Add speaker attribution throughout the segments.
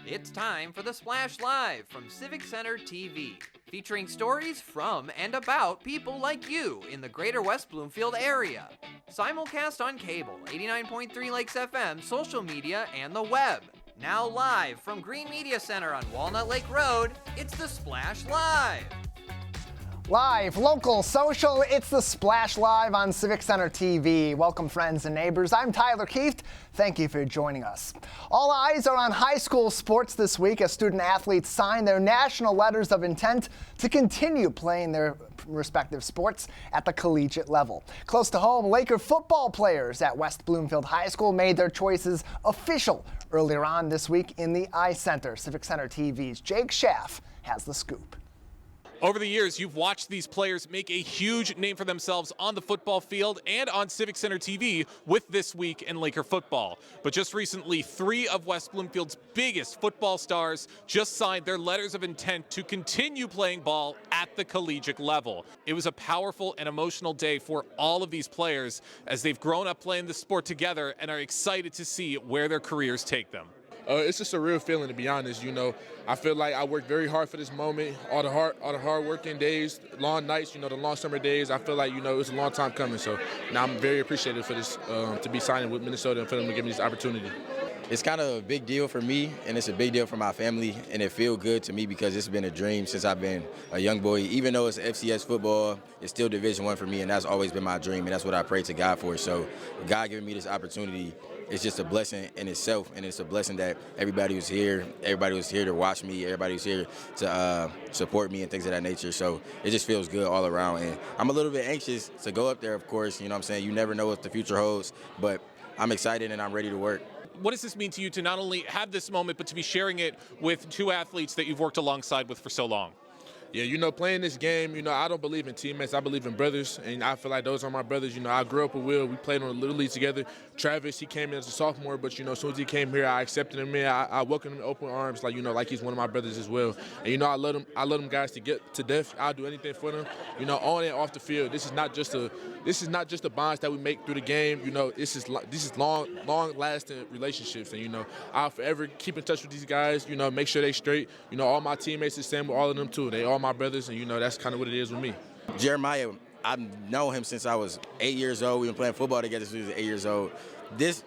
Speaker 1: It's time for the Splash Live from Civic Center TV, featuring stories from and about people like you in the greater West Bloomfield area. Simulcast on cable, 89.3 Lakes FM, social media, and the web. Now live from Green Media Center on Walnut Lake Road, it's the Splash Live.
Speaker 2: Live, local, social, it's the Splash Live on Civic Center TV. Welcome, friends and neighbors. I'm Tyler Keefe. Thank you for joining us. All eyes are on high school sports this week as student athletes sign their national letters of intent to continue playing their respective sports at the collegiate level. Close to home, Laker football players at West Bloomfield High School made their choices official earlier on this week in the I-Center. Civic Center TV's Jake Schaff has the scoop.
Speaker 3: Over the years, you've watched these players make a huge name for themselves on the football field and on Civic Center TV with This Week in Laker football. But just recently, 3 of West Bloomfield's biggest football stars just signed their letters of intent to continue playing ball at the collegiate level. It was a powerful and emotional day for all of these players as they've grown up playing the sport together and are excited to see where their careers take them.
Speaker 4: It's just a real feeling, to be honest. You know, I feel like I worked very hard for this moment. All the hard working days, long nights, the long summer days. I feel like, it was a long time coming. So now I'm very appreciative for this, to be signing with Minnesota and for them to give me this opportunity.
Speaker 5: It's kind of a big deal for me, and it's a big deal for my family, and it feels good to me because it's been a dream since I've been a young boy. Even though it's FCS football, it's still Division I for me, and that's always been my dream, and that's what I pray to God for. So God giving me this opportunity, it's just a blessing in itself, and it's a blessing that everybody was here to watch me, everybody was here to support me and things of that nature. So it just feels good all around, and I'm a little bit anxious to go up there, of course. You know what I'm saying? You never know what the future holds, but I'm excited and I'm ready to work.
Speaker 3: What does this mean to you to not only have this moment, but to be sharing it with 2 athletes that you've worked alongside with for so long?
Speaker 4: Yeah, playing this game, I don't believe in teammates. I believe in brothers, and I feel like those are my brothers. I grew up with Will. We played on the Little League together. Travis, he came in as a sophomore, but, as soon as he came here, I accepted him in. I welcomed him in open arms, like he's one of my brothers as well. And, I love them guys to get to death. I'll do anything for them, on and off the field. This is not just the bonds that we make through the game. This is long-lasting relationships, and, I'll forever keep in touch with these guys, make sure they straight. All my teammates, the same with all of them, too. They all my brothers, and that's kind of what it is with me.
Speaker 5: Jeremiah, I've known him since I was 8 years old. We've been playing football together since we was 8 years old.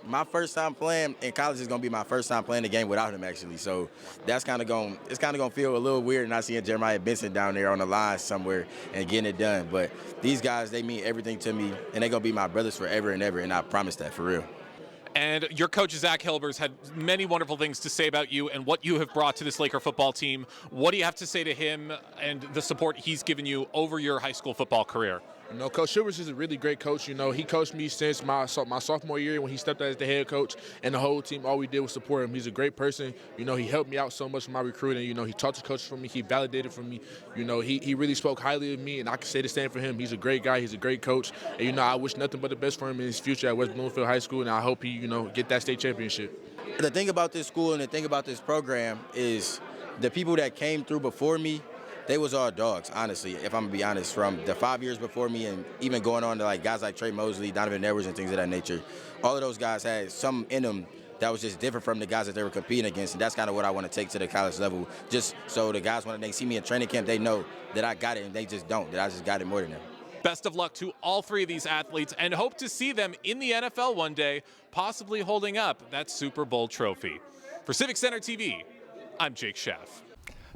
Speaker 5: My first time playing in college is going to be my first time playing the game without him, actually. So it's kind of going to feel a little weird not seeing Jeremiah Benson down there on the line somewhere and getting it done. But these guys, they mean everything to me, and they're going to be my brothers forever and ever, and I promise that for real.
Speaker 3: And your coach, Zach Hilbers, had many wonderful things to say about you and what you have brought to this Laker football team. What do you have to say to him and the support he's given you over your high school football career?
Speaker 4: Coach Shivers is a really great coach. He coached me since my sophomore year when he stepped out as the head coach, and the whole team, all we did was support him. He's a great person. He helped me out so much with my recruiting. He talked to coaches for me. He validated for me. He really spoke highly of me, and I can say the same for him. He's a great guy. He's a great coach. And, I wish nothing but the best for him in his future at West Bloomfield High School, and I hope he, get that state championship.
Speaker 5: The thing about this school and the thing about this program is the people that came through before me, they was all dogs, honestly, if I'm going to be honest. From the 5 years before me and even going on to guys like Trey Mosley, Donovan Edwards, and things of that nature, all of those guys had something in them that was just different from the guys that they were competing against, and that's kind of what I want to take to the college level, just so the guys, when they see me in training camp, they know that I got it, and they just don't, that I just got it more than them.
Speaker 3: Best of luck to all 3 of these athletes, and hope to see them in the NFL one day, possibly holding up that Super Bowl trophy. For Civic Center TV, I'm Jake Schaff.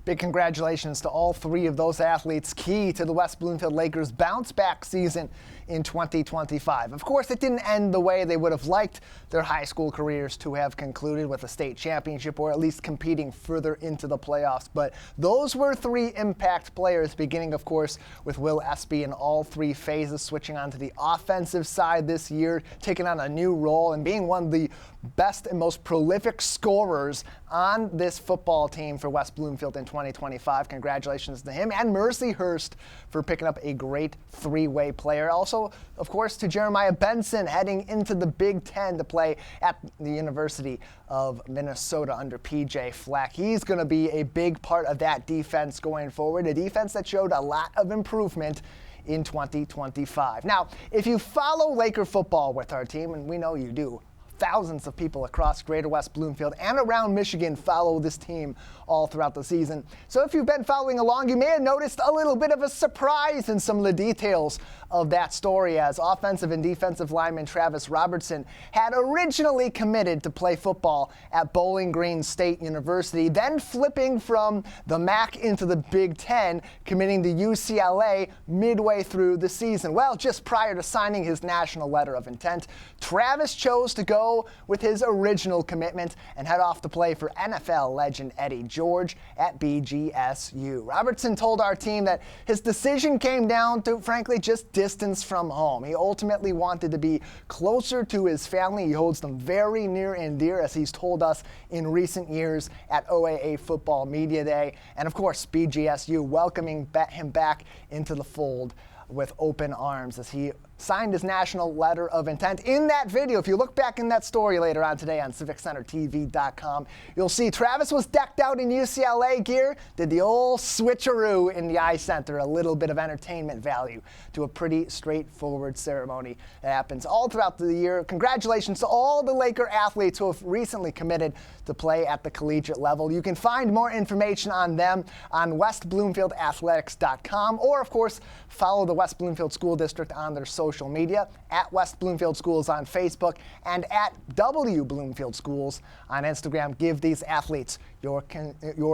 Speaker 2: Big congratulations to all 3 of those athletes, key to the West Bloomfield Lakers' bounce-back season in 2025. Of course, it didn't end the way they would have liked their high school careers to have concluded, with a state championship or at least competing further into the playoffs. But those were 3 impact players, beginning, of course, with Will Espy in all 3 phases, switching onto the offensive side this year, taking on a new role and being one of the best and most prolific scorers on this football team for West Bloomfield in 2025. Congratulations to him and Mercy Hurst for picking up a great 3-way player. Also, of course, to Jeremiah Benson heading into the Big Ten to play at the University of Minnesota under P.J. Fleck. He's going to be a big part of that defense going forward, a defense that showed a lot of improvement in 2025. Now, if you follow Laker football with our team, and we know you do, thousands of people across Greater West Bloomfield and around Michigan follow this team all throughout the season. So if you've been following along, you may have noticed a little bit of a surprise in some of the details of that story, as offensive and defensive lineman Travis Robertson had originally committed to play football at Bowling Green State University, then flipping from the MAC into the Big Ten, committing to UCLA midway through the season. Well, just prior to signing his national letter of intent, Travis chose to go with his original commitment and head off to play for NFL legend Eddie George at BGSU. Robertson told our team that his decision came down to, frankly, just distance from home. He ultimately wanted to be closer to his family. He holds them very near and dear, as he's told us in recent years at OAA Football Media Day. And of course, BGSU welcoming him back into the fold with open arms as he signed his national letter of intent. In that video, if you look back in that story later on today on CivicCenterTV.com, you'll see Travis was decked out in UCLA gear, did the old switcheroo in the Eye Center, a little bit of entertainment value to a pretty straightforward ceremony that happens all throughout the year. Congratulations to all the Laker athletes who have recently committed to play at the collegiate level. You can find more information on them on westbloomfieldathletics.com, or of course, follow the West Bloomfield School District on their social media, at West Bloomfield Schools on Facebook and at W Bloomfield Schools on Instagram. Give these athletes your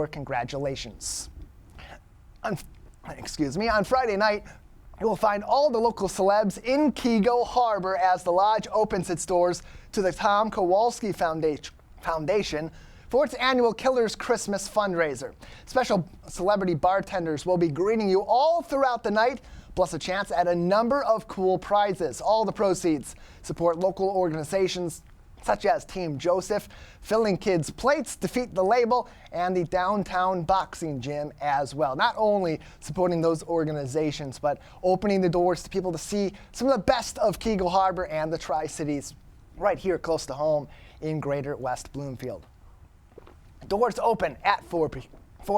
Speaker 2: congratulations. On Friday night, you will find all the local celebs in Kego Harbor as the Lodge opens its doors to the Tom Kowalski Foundation for its annual Killers Christmas fundraiser. Special celebrity bartenders will be greeting you all throughout the night, plus a chance at a number of cool prizes. All the proceeds support local organizations such as Team Joseph, Filling Kids Plates, Defeat the Label, and the Downtown Boxing Gym as well. Not only supporting those organizations, but opening the doors to people to see some of the best of Kego Harbor and the Tri-Cities right here close to home in Greater West Bloomfield. Doors open at 4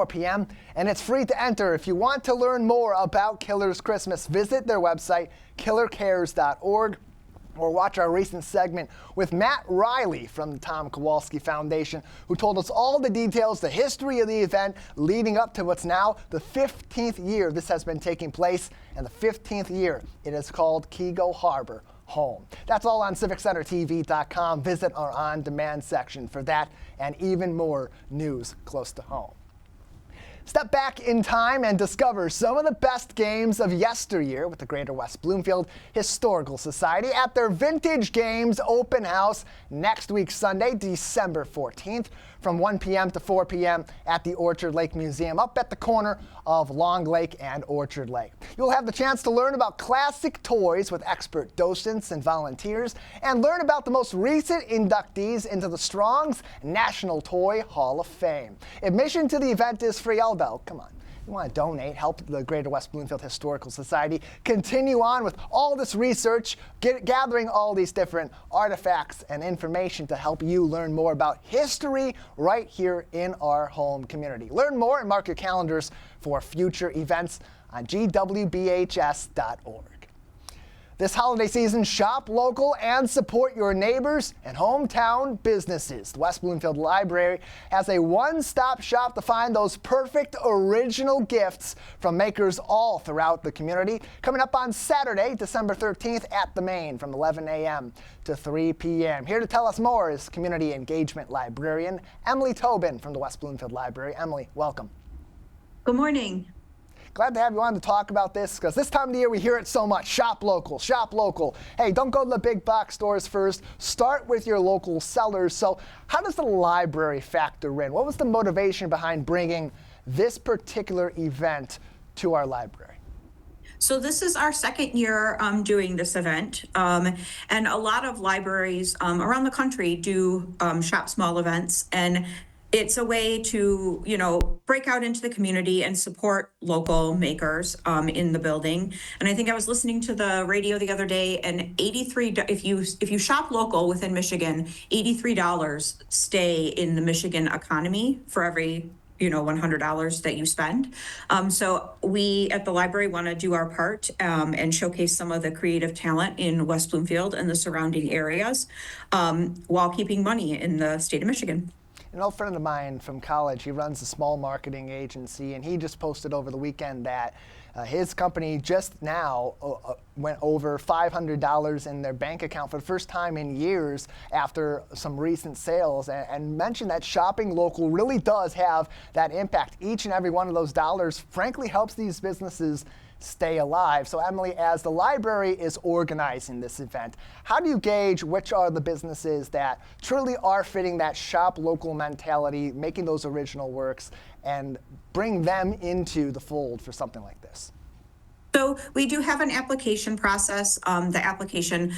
Speaker 2: p.m. and it's free to enter. If you want to learn more about Killers Christmas, visit their website, killercares.org, or watch our recent segment with Matt Riley from the Tom Kowalski Foundation, who told us all the details, the history of the event leading up to what's now the 15th year this has been taking place, and the 15th year it is called Kego Harbor Home. That's all on CivicCenterTV.com. Visit our on-demand section for that and even more news close to home. Step back in time and discover some of the best games of yesteryear with the Greater West Bloomfield Historical Society at their Vintage Games Open House next week, Sunday, December 14th, from 1 p.m. to 4 p.m. at the Orchard Lake Museum, up at the corner of Long Lake and Orchard Lake. You'll have the chance to learn about classic toys with expert docents and volunteers, and learn about the most recent inductees into the Strong's National Toy Hall of Fame. Admission to the event is free. Though, come on. You want to donate, help the Greater West Bloomfield Historical Society continue on with all this research, gathering all these different artifacts and information to help you learn more about history right here in our home community. Learn more and mark your calendars for future events on gwbhs.org. This holiday season, shop local and support your neighbors and hometown businesses. The West Bloomfield Library has a one-stop shop to find those perfect original gifts from makers all throughout the community. Coming up on Saturday, December 13th at the Main from 11 a.m. to 3 p.m. Here to tell us more is Community Engagement Librarian Emily Tobin from the West Bloomfield Library. Emily, welcome.
Speaker 6: Good morning.
Speaker 2: Glad to have you on to talk about this, because this time of the year we hear it so much. Shop local, shop local. Hey, don't go to the big box stores first. Start with your local sellers. So how does the library factor in? What was the motivation behind bringing this particular event to our library?
Speaker 6: So this is our second year doing this event, and a lot of libraries around the country do shop small events, and it's a way to, break out into the community and support local makers in the building. And I think I was listening to the radio the other day, and if you shop local within Michigan, $83 stay in the Michigan economy for every $100 that you spend. So we at the library want to do our part and showcase some of the creative talent in West Bloomfield and the surrounding areas while keeping money in the state of Michigan.
Speaker 2: An old friend of mine from college, he runs a small marketing agency, and he just posted over the weekend that his company just now went over $500 in their bank account for the first time in years after some recent sales, and mentioned that shopping local really does have that impact. Each and every one of those dollars, frankly, helps these businesses stay alive. So Emily, as the library is organizing this event, how do you gauge which are the businesses that truly are fitting that shop local mentality, making those original works, and bring them into the fold for something like this?
Speaker 6: So we do have an application process. The application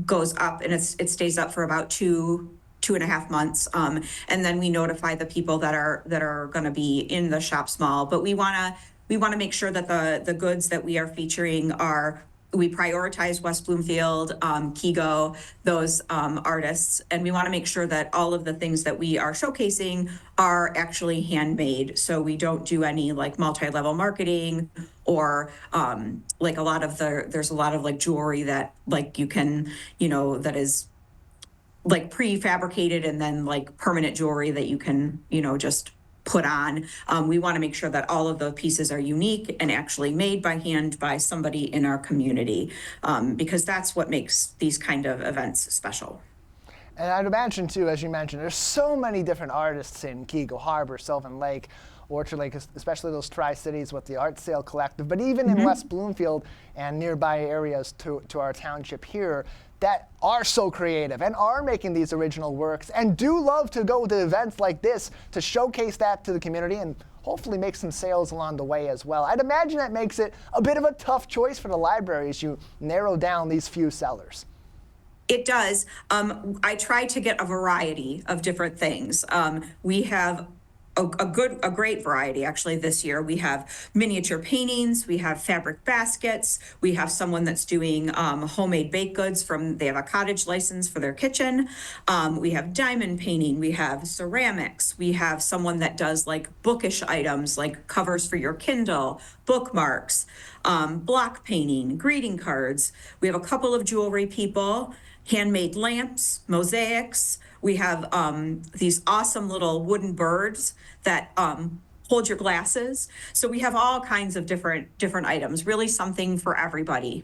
Speaker 6: goes up and it stays up for about 2.5 months, and then we notify the people that are going to be in the shop small. But we want to make sure that the goods that we are featuring we prioritize West Bloomfield, Kigo, those artists, and we want to make sure that all of the things that we are showcasing are actually handmade. So we don't do any like multi-level marketing or like there's a lot of like jewelry that like you can, that is like prefabricated and then like permanent jewelry that you can, just put on. We want to make sure that all of the pieces are unique and actually made by hand by somebody in our community, because that's what makes these kind of events special.
Speaker 2: And I'd imagine too, as you mentioned, there's so many different artists in Keego Harbor, Sylvan Lake, Orchard Lake, especially those Tri-Cities with the Art Sale Collective, but even in West Bloomfield and nearby areas to our township here, that are so creative and are making these original works and do love to go to events like this to showcase that to the community and hopefully make some sales along the way as well. I'd imagine that makes it a bit of a tough choice for the library as you narrow down these few sellers.
Speaker 6: It does. I try to get a variety of different things. We have a great variety actually this year. We have miniature paintings, we have fabric baskets, we have someone that's doing homemade baked goods they have a cottage license for their kitchen. We have diamond painting, we have ceramics, we have someone that does like bookish items like covers for your Kindle, bookmarks, block painting, greeting cards. We have a couple of jewelry people, handmade lamps, mosaics. We have these awesome little wooden birds that hold your glasses. So we have all kinds of different items, really something for everybody.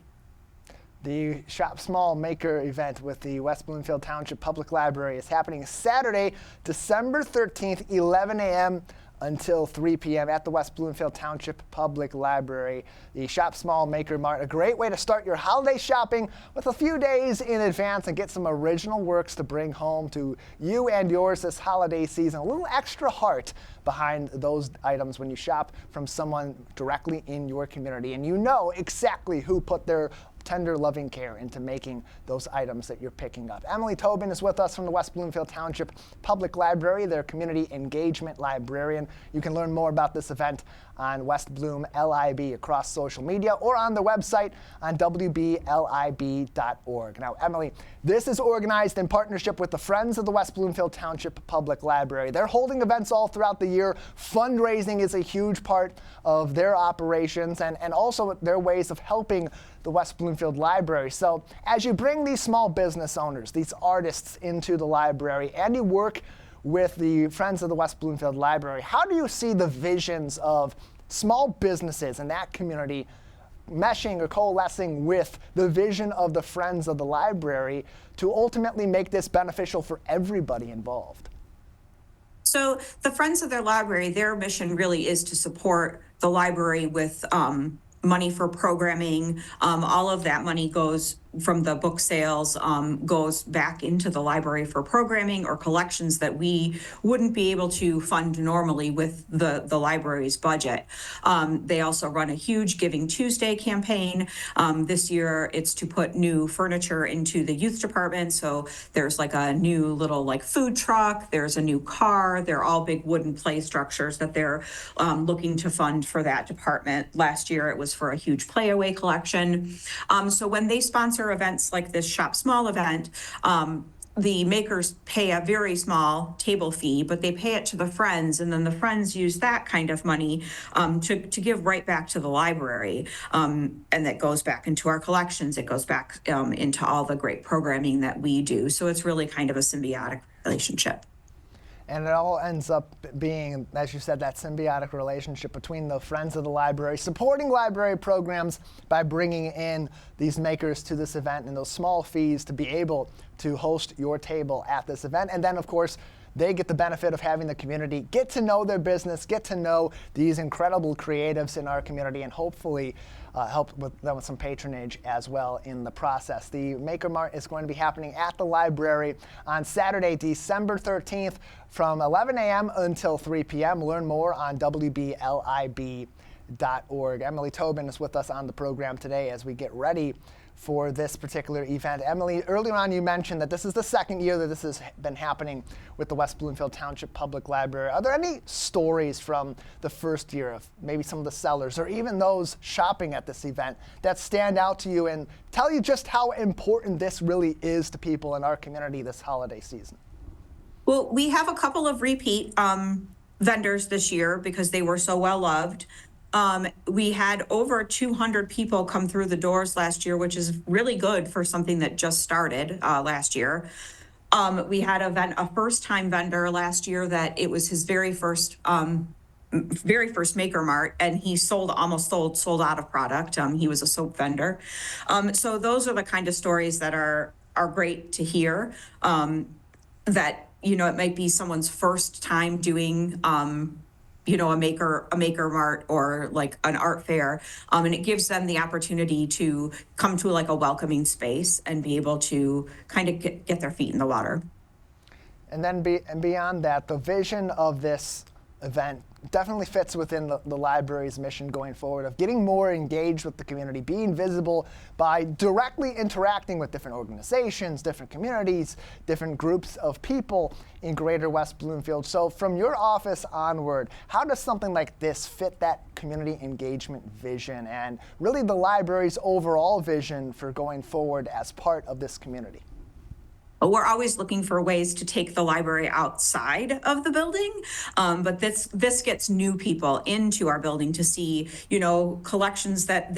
Speaker 2: The Shop Small Maker event with the West Bloomfield Township Public Library is happening Saturday, December 13th, 11 a.m. until 3 p.m. at the West Bloomfield Township Public Library. The Shop Small Maker Mart, a great way to start your holiday shopping with a few days in advance and get some original works to bring home to you and yours this holiday season. A little extra heart behind those items when you shop from someone directly in your community, and you know exactly who put their tender, loving care into making those items that you're picking up. Emily Tobin is with us from the West Bloomfield Township Public Library, their community engagement librarian. You can learn more about this event on West Bloom LIB across social media or on the website on wblib.org. Now, Emily, this is organized in partnership with the Friends of the West Bloomfield Township Public Library. They're holding events all throughout the year. Fundraising is a huge part of their operations and also their ways of helping the West Bloomfield Library. So as you bring these small business owners, these artists into the library, and you work with the Friends of the West Bloomfield Library, how do you see the visions of small businesses in that community meshing or coalescing with the vision of the Friends of the Library to ultimately make this beneficial for everybody involved?
Speaker 6: So the Friends of their Library, their mission really is to support the library with money for programming. All of that money goes from the book sales, goes back into the library for programming or collections that we wouldn't be able to fund normally with the library's budget. They also run a huge Giving Tuesday campaign. This year it's to put new furniture into the youth department. So there's like a new little like food truck, there's a new car, they're all big wooden play structures that they're looking to fund for that department. Last year it was for a huge playaway collection. So when they sponsor events like this Shop Small event, the makers pay a very small table fee, but they pay it to the friends, and then the friends use that kind of money to give right back to the library. And that goes back into our collections. It goes back into all the great programming that we do. So it's really kind of a symbiotic relationship.
Speaker 2: And it all ends up being, as you said, that symbiotic relationship between the Friends of the Library, supporting library programs by bringing in these makers to this event and those small fees to be able to host your table at this event. And then, of course, they get the benefit of having the community get to know their business, get to know these incredible creatives in our community, and hopefully help with them with some patronage as well in the process. The Maker Mart is going to be happening at the library on Saturday, December 13th from 11 a.m. until 3 p.m. Learn more on WBLIB.org. Emily Tobin is with us on the program today as we get ready for this particular event. Emily, earlier on you mentioned that this is the second year that this has been happening with the West Bloomfield Township Public Library. Are there any stories from the first year of maybe some of the sellers or even those shopping at this event that stand out to you and tell you just how important this really is to people in our community this holiday season?
Speaker 6: Well, we have a couple of repeat vendors this year because they were so well loved. We had over 200 people come through the doors last year, which is really good for something that just started last year. We had a first-time vendor last year that it was his very first Maker Mart, and he almost sold out of product. He was a soap vendor. So those are the kind of stories that are great to hear. That it might be someone's first time doing a maker mart or like an art fair, and it gives them the opportunity to come to like a welcoming space and be able to kind of get their feet in the water.
Speaker 2: And then beyond that, the vision of this event definitely fits within the library's mission going forward of getting more engaged with the community, being visible by directly interacting with different organizations, different communities, different groups of people in Greater West Bloomfield. So from your office onward, how does something like this fit that community engagement vision and really the library's overall vision for going forward as part of this community?
Speaker 6: We're always looking for ways to take the library outside of the building, but this gets new people into our building to see, collections that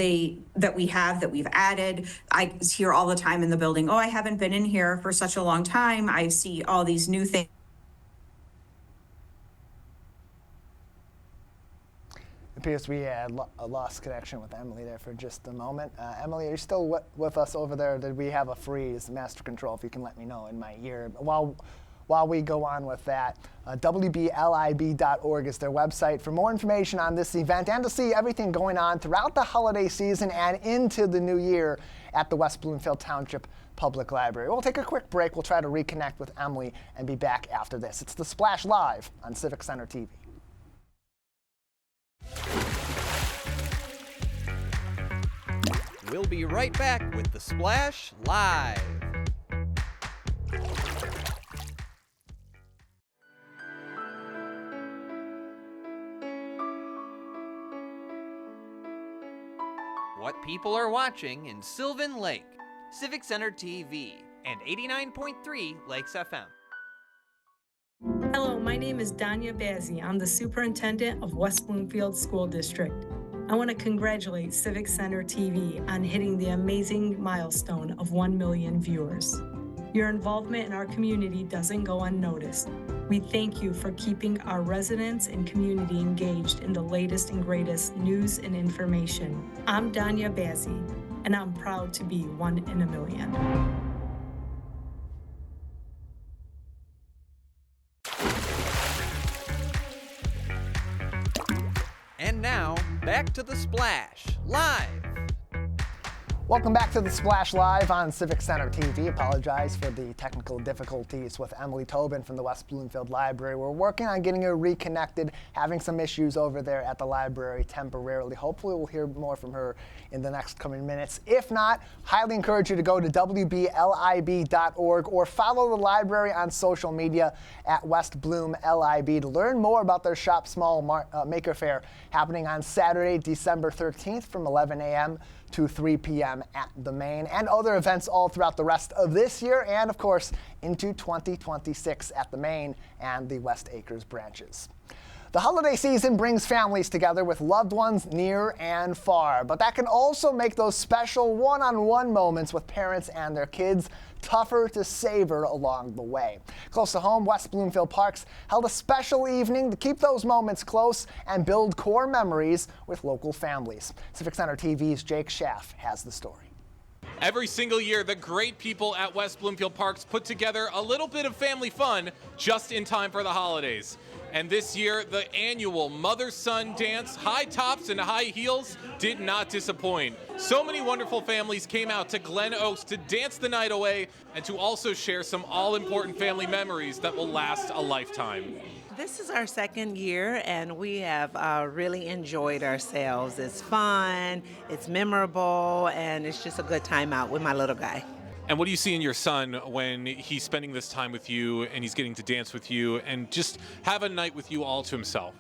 Speaker 6: we've added. I hear all the time in the building, I haven't been in here for such a long time. I see all these new things.
Speaker 2: It appears we had a lost connection with Emily there for just a moment. Emily, are you still with us over there? Did we have a freeze? Master Control, if you can let me know in my ear. While we go on with that, WBLIB.org is their website for more information on this event and to see everything going on throughout the holiday season and into the new year at the West Bloomfield Township Public Library. We'll take a quick break. We'll try to reconnect with Emily and be back after this. It's The Splash Live on Civic Center TV.
Speaker 1: We'll be right back with The Splash Live. What people are watching in Sylvan Lake, Civic Center TV, and 89.3 Lakes FM.
Speaker 7: Hello, my name is Danya Bazzi. I'm the superintendent of West Bloomfield School District. I want to congratulate Civic Center TV on hitting the amazing milestone of 1 million viewers. Your involvement in our community doesn't go unnoticed. We thank you for keeping our residents and community engaged in the latest and greatest news and information. I'm Danya Bazzi, and I'm proud to be 1 in a million.
Speaker 1: And now, back to The Splash Live.
Speaker 2: Welcome back to The Splash Live on Civic Center TV. Apologize for the technical difficulties with Emily Tobin from the West Bloomfield Library. We're working on getting her reconnected, having some issues over there at the library temporarily. Hopefully we'll hear more from her in the next coming minutes. If not, highly encourage you to go to WBLIB.org or follow the library on social media at West Bloom LIB to learn more about their Shop Small Maker Fair happening on Saturday, December 13th from 11 a.m. to 3 p.m. at the main, and other events all throughout the rest of this year and, of course, into 2026 at the main and the West Acres branches. The holiday season brings families together with loved ones near and far, but that can also make those special one-on-one moments with parents and their kids tougher to savor along the way. Close to home, West Bloomfield Parks held a special evening to keep those moments close and build core memories with local families. Civic Center TV's Jake Schaff has the story.
Speaker 3: Every single year, the great people at West Bloomfield Parks put together a little bit of family fun just in time for the holidays. And this year, the annual mother-son dance, high tops and high heels, did not disappoint. So many wonderful families came out to Glen Oaks to dance the night away and to also share some all-important family memories that will last a lifetime.
Speaker 8: This is our second year, and we have really enjoyed ourselves. It's fun, it's memorable, and it's just a good time out with my little guy.
Speaker 3: And what do you see in your son when he's spending this time with you and he's getting to dance with you and just have a night with you all to himself?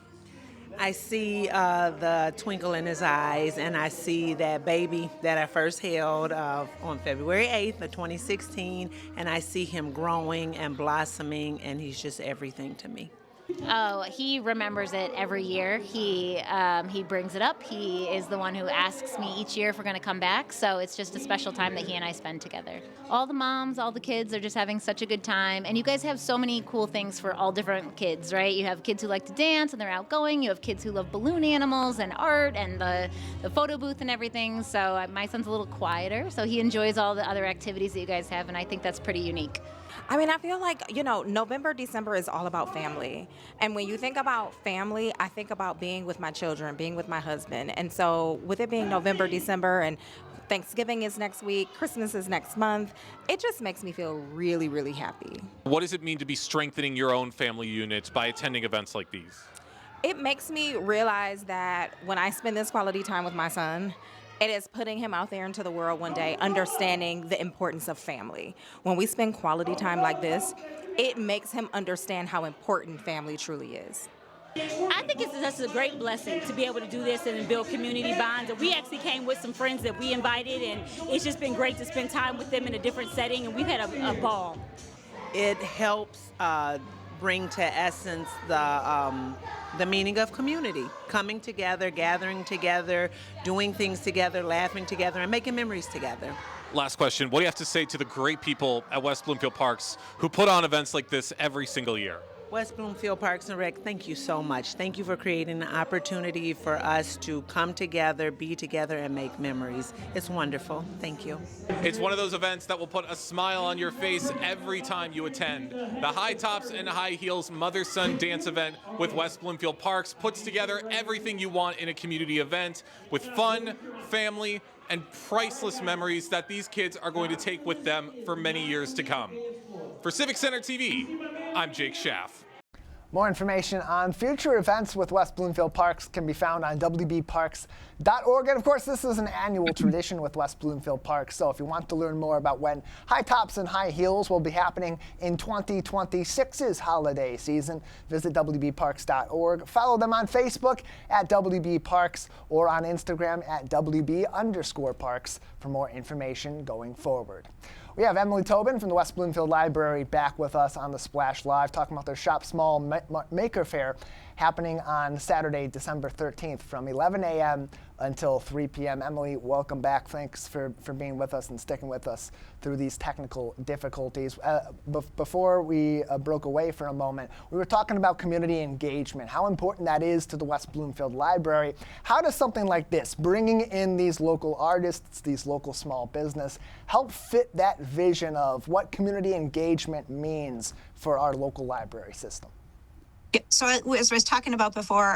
Speaker 8: I see the twinkle in his eyes, and I see that baby that I first held on February 8th of 2016, and I see him growing and blossoming, and he's just everything to me.
Speaker 9: Oh, he remembers it every year. He brings it up. He is the one who asks me each year if we're going to come back. So it's just a special time that he and I spend together. All the moms, all the kids are just having such a good time. And you guys have so many cool things for all different kids, right? You have kids who like to dance and they're outgoing. You have kids who love balloon animals and art and the photo booth and everything. So my son's a little quieter, so he enjoys all the other activities that you guys have, and I think that's pretty unique.
Speaker 10: I mean, I feel like, November, December is all about family. And when you think about family, I think about being with my children, being with my husband. And so with it being November, December, and Thanksgiving is next week, Christmas is next month, it just makes me feel really, really happy.
Speaker 3: What does it mean to be strengthening your own family units by attending events like these?
Speaker 10: It makes me realize that when I spend this quality time with my son, it is putting him out there into the world one day, understanding the importance of family. When we spend quality time like this, it makes him understand how important family truly is.
Speaker 11: I think it's just a great blessing to be able to do this and build community bonds. And we actually came with some friends that we invited, and it's just been great to spend time with them in a different setting, and we've had a ball.
Speaker 8: It helps bring to essence the meaning of community, coming together, gathering together, doing things together, laughing together, and making memories together.
Speaker 3: Last question. What do you have to say to the great people at West Bloomfield Parks who put on events like this every single year?
Speaker 8: West Bloomfield Parks and Rec, thank you so much. Thank you for creating an opportunity for us to come together, be together, and make memories. It's wonderful. Thank you.
Speaker 3: It's one of those events that will put a smile on your face every time you attend. The High Tops and High Heels Mother-Son Dance event with West Bloomfield Parks puts together everything you want in a community event with fun, family, and priceless memories that these kids are going to take with them for many years to come. For Civic Center TV, I'm Jake Schaff.
Speaker 2: More information on future events with West Bloomfield Parks can be found on wbparks.org. And of course, this is an annual tradition with West Bloomfield Parks. So if you want to learn more about when High Tops and High Heels will be happening in 2026's holiday season, visit wbparks.org. Follow them on Facebook at wbparks or on Instagram at wb_parks for more information going forward. We have Emily Tobin from the West Bloomfield Library back with us on the Splash Live talking about their Shop Small Maker Fair happening on Saturday, December 13th from 11 a.m. until 3 p.m. Emily, welcome back. Thanks for being with us and sticking with us through these technical difficulties. Before we broke away for a moment, we were talking about community engagement, how important that is to the West Bloomfield Library. How does something like this, bringing in these local artists, these local small business, help fit that vision of what community engagement means for our local library system?
Speaker 6: So as I was talking about before,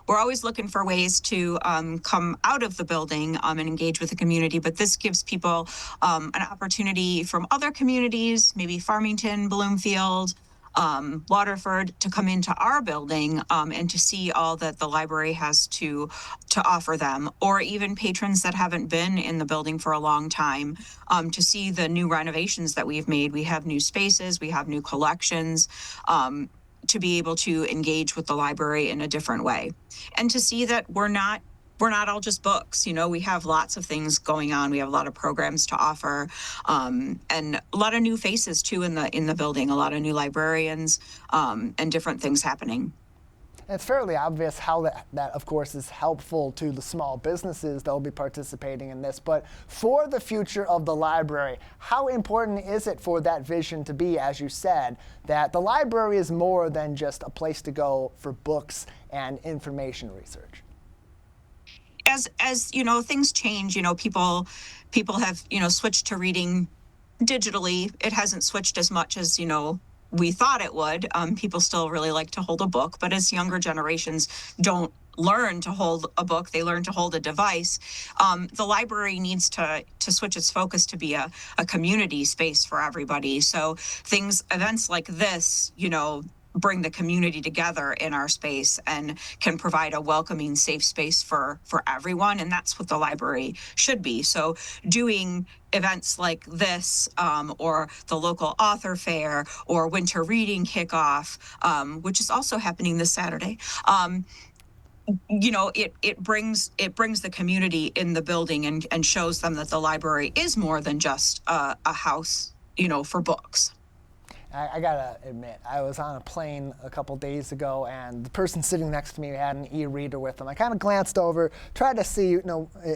Speaker 6: we're always looking for ways to come out of the building and engage with the community. But this gives people an opportunity from other communities, maybe Farmington, Bloomfield, Waterford, to come into our building and to see all that the library has to offer them, or even patrons that haven't been in the building for a long time to see the new renovations that we've made. We have new spaces, we have new collections. To be able to engage with the library in a different way and to see that we're not we're not all just books. We have lots of things going on. We have a lot of programs to offer, and a lot of new faces too in the building. A lot of new librarians, and different things happening.
Speaker 2: It's fairly obvious how that, of course, is helpful to the small businesses that will be participating in this. But for the future of the library, how important is it for that vision to be, as you said, that the library is more than just a place to go for books and information research?
Speaker 6: As things change, people have, switched to reading digitally. It hasn't switched as much as, we thought it would. People still really like to hold a book, but as younger generations don't learn to hold a book, they learn to hold a device. The library needs to switch its focus to be a community space for everybody. So events like this, bring the community together in our space and can provide a welcoming, safe space for everyone. And that's what the library should be. So doing events like this, or the local author fair or winter reading kickoff, which is also happening this Saturday, it brings the community in the building and shows them that the library is more than just a house, for books.
Speaker 2: I gotta admit, I was on a plane a couple days ago, and the person sitting next to me had an e-reader with them. I kind of glanced over, tried to see,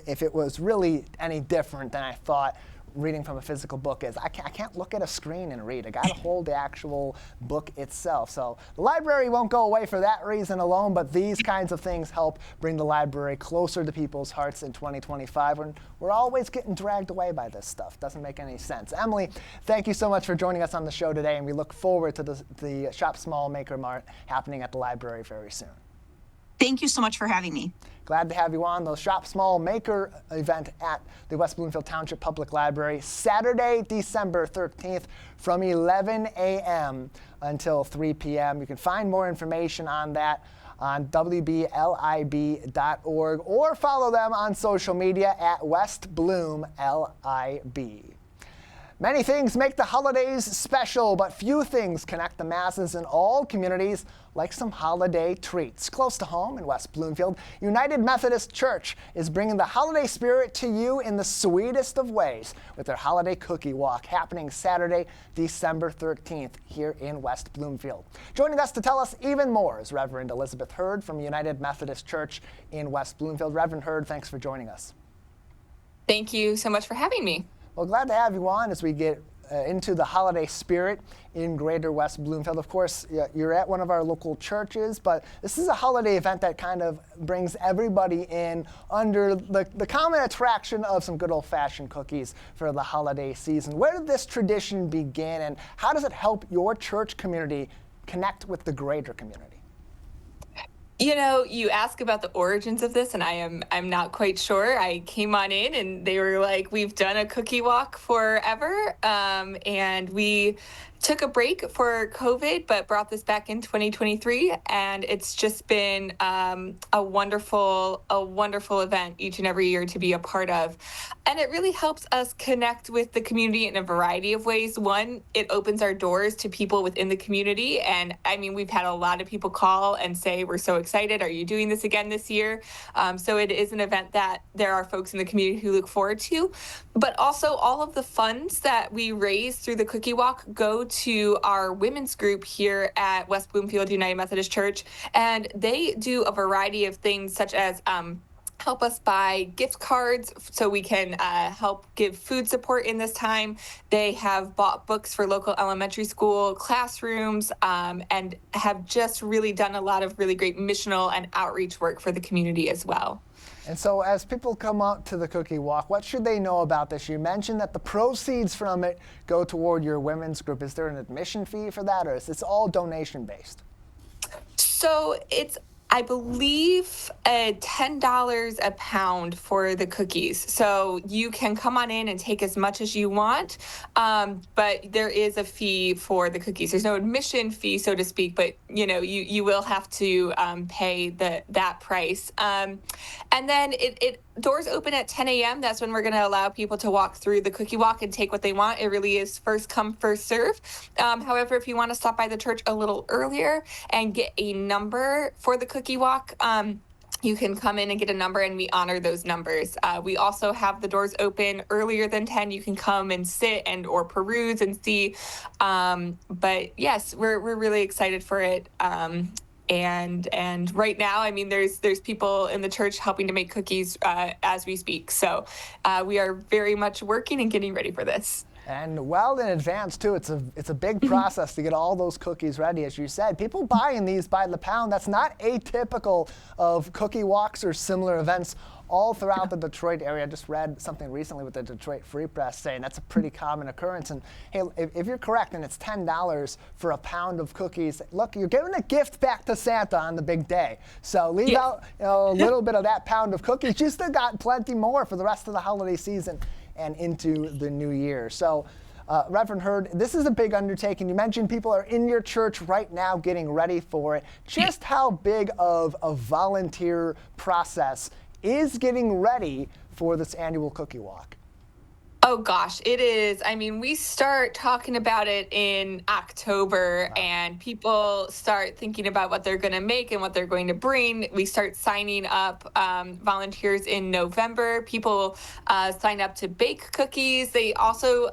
Speaker 2: if it was really any different than I thought reading from a physical book is. I can't look at a screen and read. I gotta hold the actual book itself. So the library won't go away for that reason alone, but these kinds of things help bring the library closer to people's hearts in 2025 when we're always getting dragged away by this stuff. Doesn't make any sense. Emily, thank you so much for joining us on the show today, and we look forward to the Shop Small Maker Mart happening at the library very soon.
Speaker 6: Thank you so much for having me.
Speaker 2: Glad to have you on the Shop Small Maker event at the West Bloomfield Township Public Library, Saturday, December 13th from 11 a.m. until 3 p.m. You can find more information on that on wblib.org or follow them on social media at West Bloom LIB. Many things make the holidays special, but few things connect the masses in all communities like some holiday treats. Close to home in West Bloomfield, United Methodist Church is bringing the holiday spirit to you in the sweetest of ways with their holiday cookie walk happening Saturday, December 13th here in West Bloomfield. Joining us to tell us even more is Reverend Elizabeth Hurd from United Methodist Church in West Bloomfield. Reverend Hurd, thanks for joining us.
Speaker 12: Thank you so much for having me.
Speaker 2: Well, glad to have you on as we get into the holiday spirit in Greater West Bloomfield. Of course, you're at one of our local churches, but this is a holiday event that kind of brings everybody in under the common attraction of some good old-fashioned cookies for the holiday season. Where did this tradition begin, and how does it help your church community connect with the greater community?
Speaker 12: You ask about the origins of this, and I'm not quite sure. I came on in, and they were like, "We've done a cookie walk forever," and we took a break for COVID, but brought this back in 2023, and it's just been a wonderful event each and every year to be a part of. And it really helps us connect with the community in a variety of ways. One, it opens our doors to people within the community, and I mean, we've had a lot of people call and say, "We're so excited. Are you doing this again this year?" So it is an event that there are folks in the community who look forward to. But also, all of the funds that we raise through the cookie walk go to our women's group here at West Bloomfield United Methodist Church, and they do a variety of things such as help us buy gift cards so we can help give food support in this time. They have bought books for local elementary school classrooms, and have just really done a lot of really great missional and outreach work for the community as well.
Speaker 2: And so as people come out to the cookie walk, what should they know about this? You mentioned that the proceeds from it go toward your women's group. Is there an admission fee for that, or is it all donation based?
Speaker 12: So it's, I believe, $10 a pound for the cookies. So you can come on in and take as much as you want, but there is a fee for the cookies. There's no admission fee, so to speak, but you will have to pay that price. And then it doors open at 10 a.m. That's when we're going to allow people to walk through the cookie walk and take what they want. It really is first come, first serve. However, if you want to stop by the church a little earlier and get a number for the cookie walk, you can come in and get a number, and we honor those numbers. We also have the doors open earlier than 10. You can come and sit and or peruse and see. But yes, we're really excited for it. And right now, I mean, there's people in the church helping to make cookies as we speak. So we are very much working and getting ready for this.
Speaker 2: And well in advance too. It's a big process to get all those cookies ready. As you said, people buying these by the pound. That's not atypical of cookie walks or similar events all throughout the Detroit area. I just read something recently with the Detroit Free Press saying that's a pretty common occurrence. And hey, if you're correct and it's $10 for a pound of cookies, look, you're giving a gift back to Santa on the big day. So leave out a little bit of that pound of cookies. You still got plenty more for the rest of the holiday season and into the new year. So, Reverend Hurd, this is a big undertaking. You mentioned people are in your church right now getting ready for it. Just how big of a volunteer process is getting ready for this annual cookie walk?
Speaker 12: Oh gosh, it is. I mean, we start talking about it in October, and people start thinking about what they're going to make and what they're going to bring. We start signing up volunteers in November. People sign up to bake cookies. They also,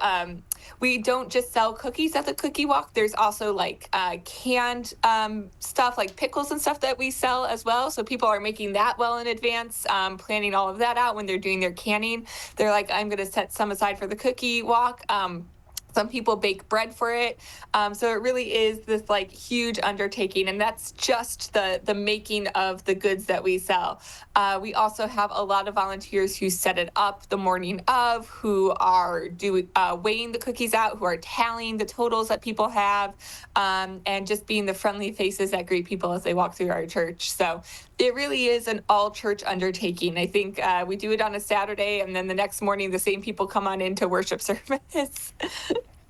Speaker 12: we don't just sell cookies at the cookie walk. There's also like canned stuff like pickles and stuff that we sell as well. So people are making that well in advance, planning all of that out when they're doing their canning. They're like, I'm going to set some aside for the cookie walk. Some people bake bread for it. So it really is this like huge undertaking, and that's just the making of the goods that we sell. We also have a lot of volunteers who set it up the morning of, who are weighing the cookies out, who are tallying the totals that people have, and just being the friendly faces that greet people as they walk through our church. So it really is an all-church undertaking. I think we do it on a Saturday, and then the next morning the same people come on into worship service.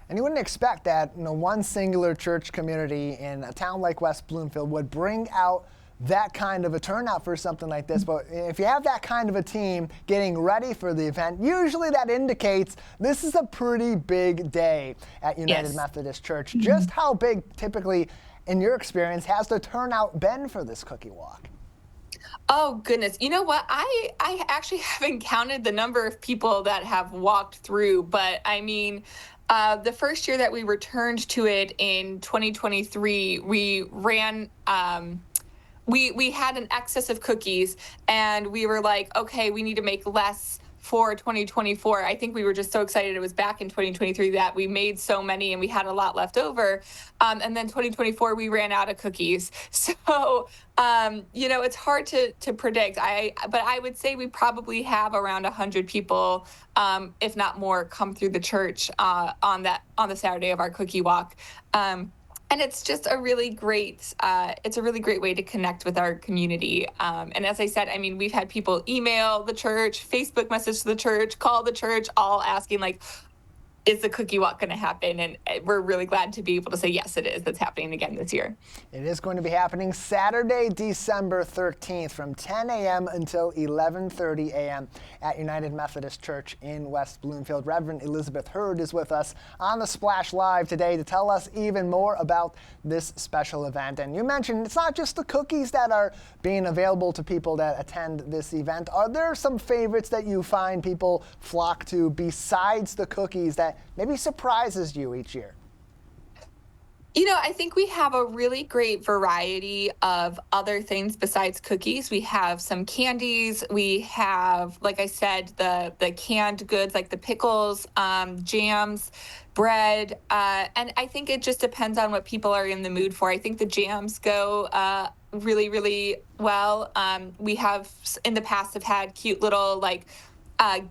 Speaker 2: And you wouldn't expect that one singular church community in a town like West Bloomfield would bring out that kind of a turnout for something like this. But if you have that kind of a team getting ready for the event, usually that indicates this is a pretty big day at United Methodist Church. Just how big, typically, in your experience, has the turnout been for this cookie walk?
Speaker 12: Oh, goodness. You know what? I actually haven't counted the number of people that have walked through, but I mean, the first year that we returned to it in 2023, we ran, we had an excess of cookies, and we were like, okay, we need to make less for 2024. I think we were just so excited it was back in 2023 that we made so many and we had a lot left over. And then 2024, we ran out of cookies. So, it's hard to predict. But I would say we probably have around 100 people, if not more, come through the church on the Saturday of our cookie walk. And it's just a really great way to connect with our community. And as I said, I mean, we've had people email the church, Facebook message the church, call the church, all asking like, is the cookie walk going to happen? And we're really glad to be able to say, yes, it is. That's happening again this year.
Speaker 2: It is going to be happening Saturday, December 13th from 10 a.m. until 11:30 a.m. at United Methodist Church in West Bloomfield. Reverend Elizabeth Hurd is with us on the Splash Live today to tell us even more about this special event. And you mentioned it's not just the cookies that are being available to people that attend this event. Are there some favorites that you find people flock to besides the cookies that maybe surprises you each year?
Speaker 12: I think we have a really great variety of other things besides cookies. We have some candies. We have, like I said, the canned goods like the pickles, jams, bread. And I think it just depends on what people are in the mood for. I think the jams go really, really well. We have in the past have had cute little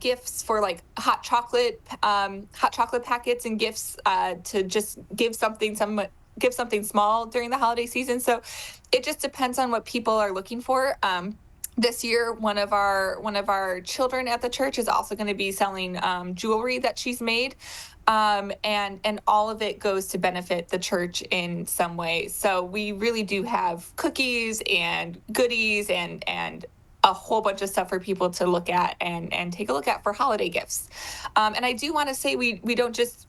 Speaker 12: gifts for like hot chocolate packets and gifts to just give something small during the holiday season. So it just depends on what people are looking for. This year, one of our children at the church is also going to be selling jewelry that she's made. And all of it goes to benefit the church in some way. So we really do have cookies and goodies and a whole bunch of stuff for people to look at and take a look at for holiday gifts. And I do want to say we don't just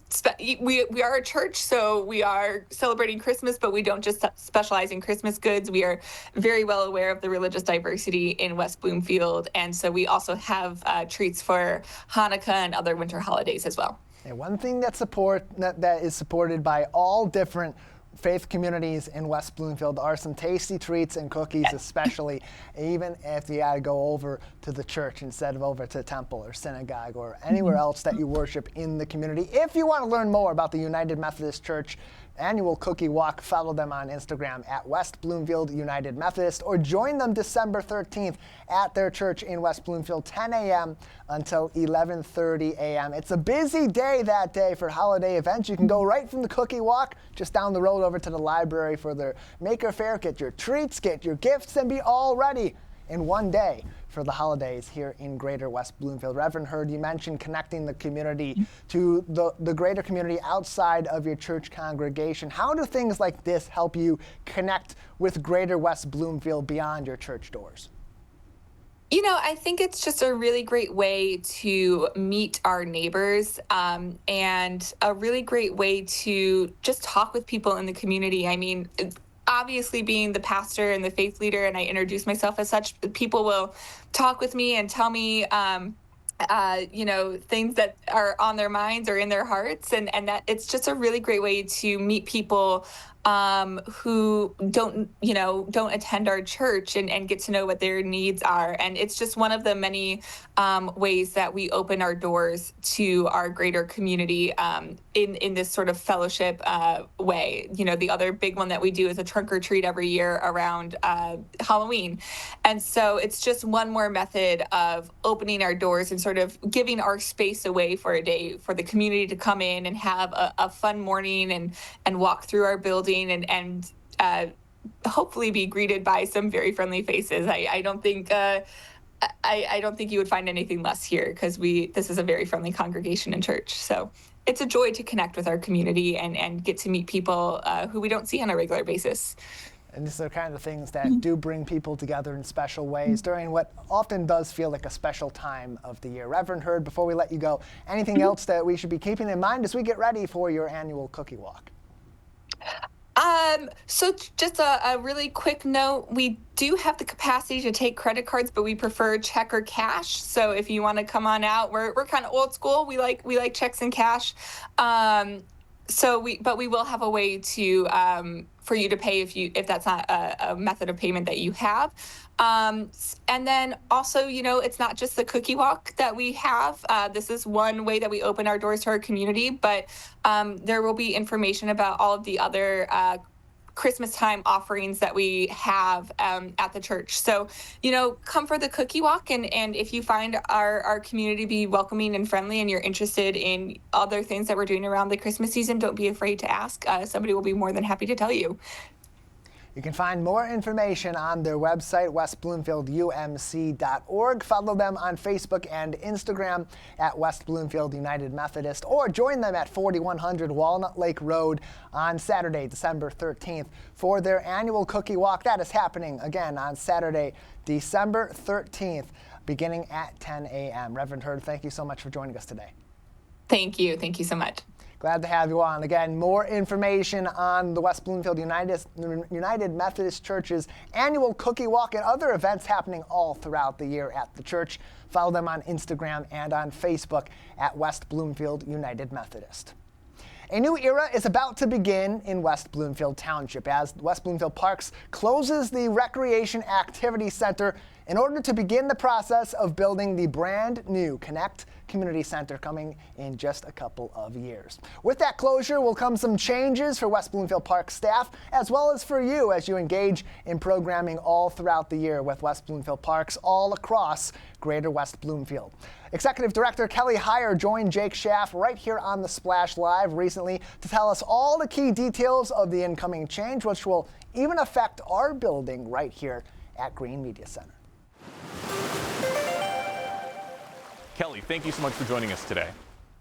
Speaker 12: we are a church, so we are celebrating Christmas, but we don't just specialize in Christmas goods. We are very well aware of the religious diversity in West Bloomfield, and so we also have treats for Hanukkah and other winter holidays as well.
Speaker 2: And one thing that is supported by all different faith communities in West Bloomfield are some tasty treats and cookies, especially even if you got to go over to the church instead of over to the temple or synagogue or anywhere else that you worship in the community. If you want to learn more about the United Methodist Church annual cookie walk, follow them on Instagram at West Bloomfield United Methodist, or join them December 13th at their church in West Bloomfield, 10 a.m. until 11:30 a.m. It's a busy day that day for holiday events. You can go right from the cookie walk just down the road over to the library for their Maker Fair, get your treats, get your gifts, and be all ready in one day for the holidays here in Greater West Bloomfield. Reverend Hurd, you mentioned connecting the community to the greater community outside of your church congregation. How do things like this help you connect with Greater West Bloomfield beyond your church doors?
Speaker 12: You know, I think it's just a really great way to meet our neighbors, and a really great way to just talk with people in the community. I mean, obviously being the pastor and the faith leader, and I introduce myself as such, people will talk with me and tell me, things that are on their minds or in their hearts. And that it's just a really great way to meet people who don't attend our church and get to know what their needs are. And it's just one of the many ways that we open our doors to our greater community in this sort of fellowship way. You know, the other big one that we do is a trunk or treat every year around Halloween. And so it's just one more method of opening our doors and sort of giving our space away for a day for the community to come in and have a fun morning and walk through our building and hopefully be greeted by some very friendly faces. I don't think I don't think you would find anything less here, because this is a very friendly congregation and church. So it's a joy to connect with our community and get to meet people who we don't see on a regular basis.
Speaker 2: And these are the kind of things that do bring people together in special ways during what often does feel like a special time of the year. Reverend Hurd, before we let you go, anything else that we should be keeping in mind as we get ready for your annual cookie walk?
Speaker 12: So just a really quick note, we do have the capacity to take credit cards, but we prefer check or cash. So if you want to come on out, we're kind of old school. We like checks and cash. But we will have a way to for you to pay if that's not a method of payment that you have. And then also, it's not just the cookie walk that we have. This is one way that we open our doors to our community, but there will be information about all of the other Christmas time offerings that we have at the church. So, come for the cookie walk, and if you find our community be welcoming and friendly and you're interested in other things that we're doing around the Christmas season, don't be afraid to ask. Somebody will be more than happy to tell you.
Speaker 2: You can find more information on their website, westbloomfieldumc.org. Follow them on Facebook and Instagram at West Bloomfield United Methodist, or join them at 4100 Walnut Lake Road on Saturday, December 13th for their annual cookie walk. That is happening again on Saturday, December 13th, beginning at 10 a.m. Reverend Hurd, thank you so much for joining us today.
Speaker 12: Thank you. Thank you so much.
Speaker 2: Glad to have you on. Again, more information on the West Bloomfield United Methodist Church's annual cookie walk and other events happening all throughout the year at the church. Follow them on Instagram and on Facebook at West Bloomfield United Methodist. A new era is about to begin in West Bloomfield Township as West Bloomfield Parks closes the Recreation Activity Center in order to begin the process of building the brand new Connect Community Center coming in just a couple of years. With that closure will come some changes for West Bloomfield Park staff, as well as for you as you engage in programming all throughout the year with West Bloomfield Parks all across Greater West Bloomfield. Executive Director Kelly Heyer joined Jake Schaff right here on the Splash Live recently to tell us all the key details of the incoming change, which will even affect our building right here at Green Media Center.
Speaker 3: Kelly, thank you so much for joining us today.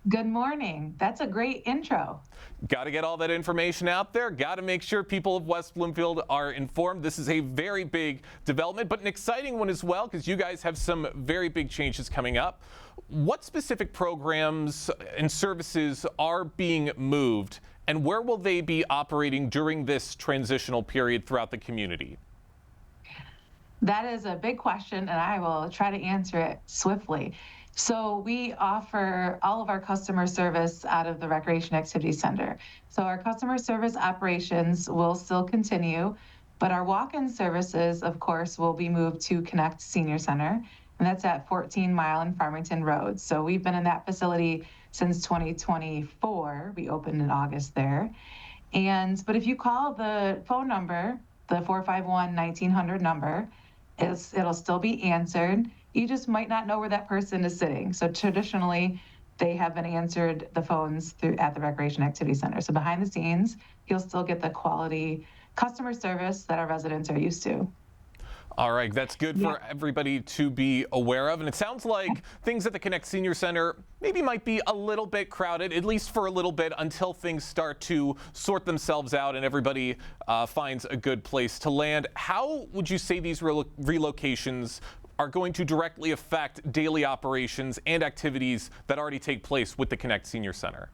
Speaker 13: Good morning. That's a great intro.
Speaker 3: Got to get all that information out there. Got to make sure people of West Bloomfield are informed. This is a very big development, but an exciting one as well, because you guys have some very big changes coming up. What specific programs and services are being moved, and where will they be operating during this transitional period throughout the community?
Speaker 13: That is a big question, and I will try to answer it swiftly. So we offer all of our customer service out of the Recreation Activity Center. So our customer service operations will still continue, but our walk-in services, of course, will be moved to Connect Senior Center, and that's at 14 Mile and Farmington Road. So we've been in that facility since 2024. We opened in August there. But if you call the phone number, the 451-1900 number, it'll still be answered. You just might not know where that person is sitting. So traditionally, they have been answered the phones at the Recreation Activity Center. So behind the scenes, you'll still get the quality customer service that our residents are used to.
Speaker 3: All right, that's good for everybody to be aware of. And it sounds like things at the Connect Senior Center maybe might be a little bit crowded, at least for a little bit, until things start to sort themselves out and everybody finds a good place to land. How would you say these relocations are going to directly affect daily operations and activities that already take place with the Connect Senior Center?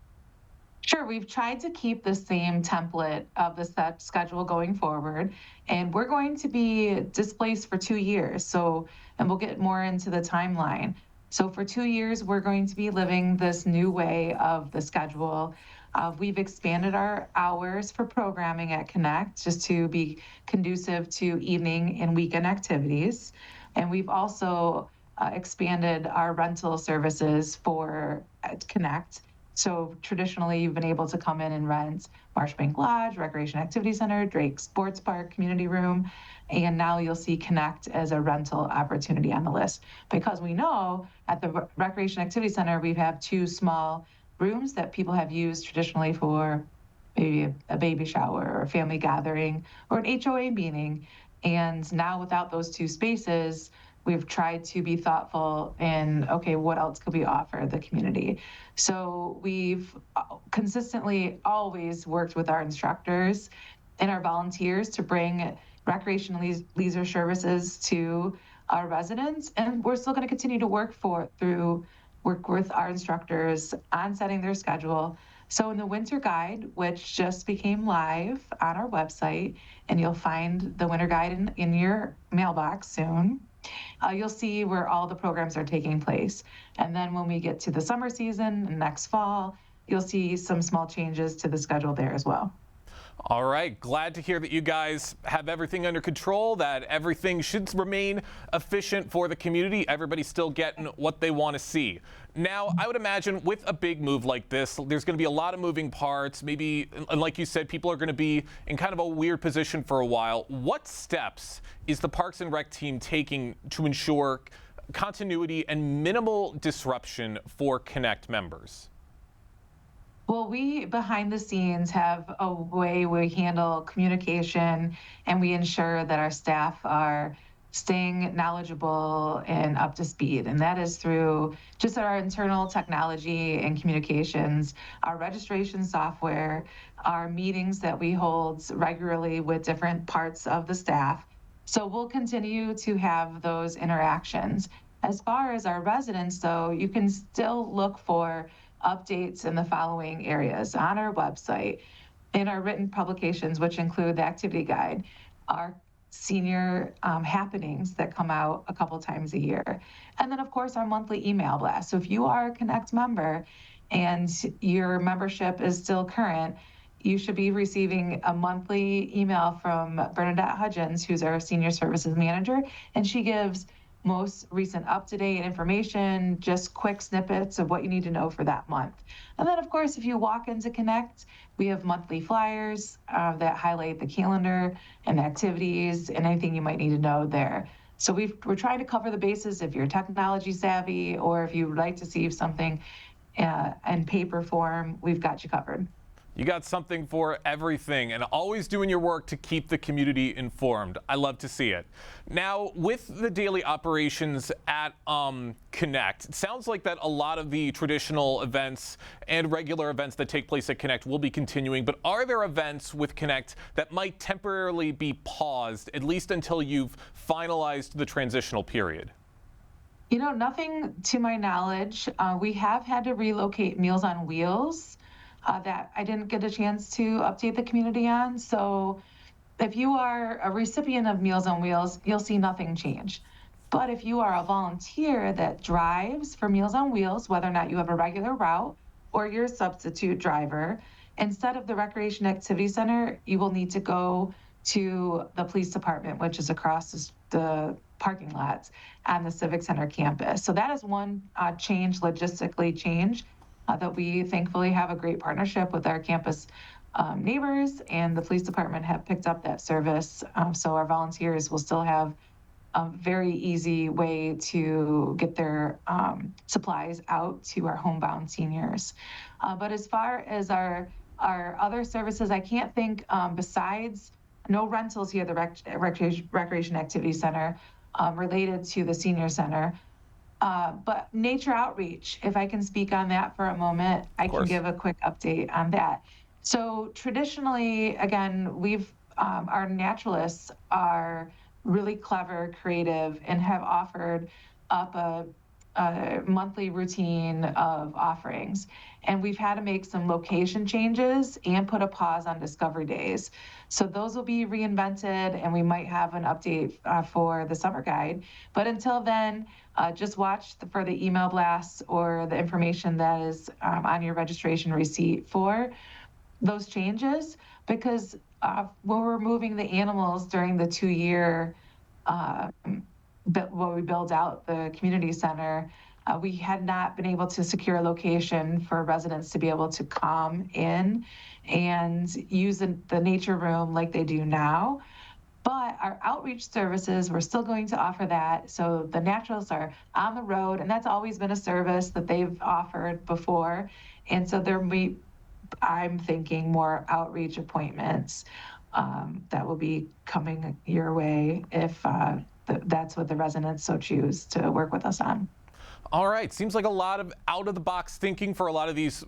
Speaker 13: Sure, we've tried to keep the same template of the set schedule going forward, and we're going to be displaced for 2 years. And we'll get more into the timeline. So for 2 years, we're going to be living this new way of the schedule. We've expanded our hours for programming at Connect just to be conducive to evening and weekend activities. And we've also expanded our rental services for Connect. So traditionally, you've been able to come in and rent Marshbank Lodge, Recreation Activity Center, Drake Sports Park, Community Room, and now you'll see Connect as a rental opportunity on the list. Because we know at the Recreation Activity Center, we have 2 small rooms that people have used traditionally for maybe a baby shower or a family gathering or an HOA meeting. And now without those 2 spaces, we've tried to be thoughtful in, okay, what else could we offer the community? So we've consistently always worked with our instructors and our volunteers to bring recreation leisure services to our residents. And we're still going to continue to work with our instructors on setting their schedule. So in the winter guide, which just became live on our website, and you'll find the winter guide in your mailbox soon, you'll see where all the programs are taking place. And then when we get to the summer season next fall, you'll see some small changes to the schedule there as well.
Speaker 3: All right, glad to hear that you guys have everything under control, that everything should remain efficient for the community. Everybody's still getting what they want to see. Now, I would imagine with a big move like this, there's going to be a lot of moving parts. Maybe, and like you said, people are going to be in kind of a weird position for a while. What steps is the Parks and Rec team taking to ensure continuity and minimal disruption for Connect members?
Speaker 13: Well, we behind the scenes have a way we handle communication, and we ensure that our staff are staying knowledgeable and up to speed. And that is through just our internal technology and communications, our registration software, our meetings that we hold regularly with different parts of the staff. So we'll continue to have those interactions. As far as our residents, though, you can still look for updates in the following areas on our website, in our written publications, which include the activity guide, our senior happenings that come out a couple times a year, and then of course our monthly email blast. So if you are a Connect member and your membership is still current, you should be receiving a monthly email from Bernadette Hudgens, who's our senior services manager, and she gives most recent up-to-date information, just quick snippets of what you need to know for that month. And then, of course, if you walk into Connect, we have monthly flyers that highlight the calendar and activities and anything you might need to know there. So we're trying to cover the bases if you're technology savvy or if you would like to see something in paper form, we've got you covered.
Speaker 3: You got something for everything, and always doing your work to keep the community informed. I love to see it. Now, with the daily operations at Connect, it sounds like that a lot of the traditional events and regular events that take place at Connect will be continuing, but are there events with Connect that might temporarily be paused, at least until you've finalized the transitional period?
Speaker 13: You know, nothing to my knowledge. We have had to relocate Meals on Wheels that I didn't get a chance to update the community on. So if you are a recipient of Meals on Wheels, you'll see nothing change. But if you are a volunteer that drives for Meals on Wheels, whether or not you have a regular route or you're a substitute driver, instead of the Recreation Activity Center, you will need to go to the police department, which is across the parking lots on the Civic Center campus. So that is one logistically change that we thankfully have a great partnership with our campus neighbors, and the police department have picked up that service. So our volunteers will still have a very easy way to get their supplies out to our homebound seniors. But as far as our other services, I can't think besides no rentals here at the Recreation Activity Center related to the senior center. But nature outreach, if I can speak on that for a moment, I can give a quick update on that. So traditionally, again, our naturalists are really clever, creative, and have offered up a monthly routine of offerings. And we've had to make some location changes and put a pause on Discovery Days. So those will be reinvented, and we might have an update for the summer guide. But until then, just watch for the email blasts or the information that is on your registration receipt for those changes, because when we're moving the animals during the 2-year when we build out the community center, we had not been able to secure a location for residents to be able to come in and use the nature room like they do now. But our outreach services, we're still going to offer that. So the naturalists are on the road, and that's always been a service that they've offered before. And so I'm thinking more outreach appointments that will be coming your way if that's what the residents so choose to work with us on.
Speaker 3: All right, seems like a lot of out-of-the-box thinking for a lot of these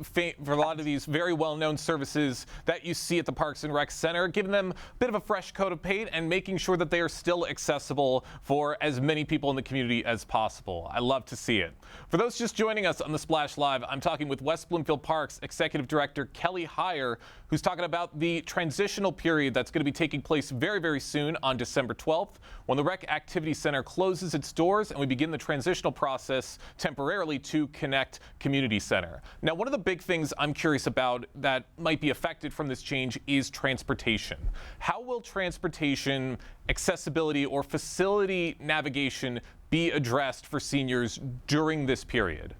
Speaker 3: very well-known services that you see at the Parks and Rec Center, giving them a bit of a fresh coat of paint and making sure that they are still accessible for as many people in the community as possible. I love to see it. For those just joining us on the Splash Live, I'm talking with West Bloomfield Parks Executive Director Kelly Heyer, who's talking about the transitional period that's going to be taking place very, very soon on December 12th, when the Rec Activity Center closes its doors and we begin the transitional process temporarily to Connect Community Center. Now, one of the big things I'm curious about that might be affected from this change is transportation. How will transportation, accessibility, or facility navigation be addressed for seniors during this period?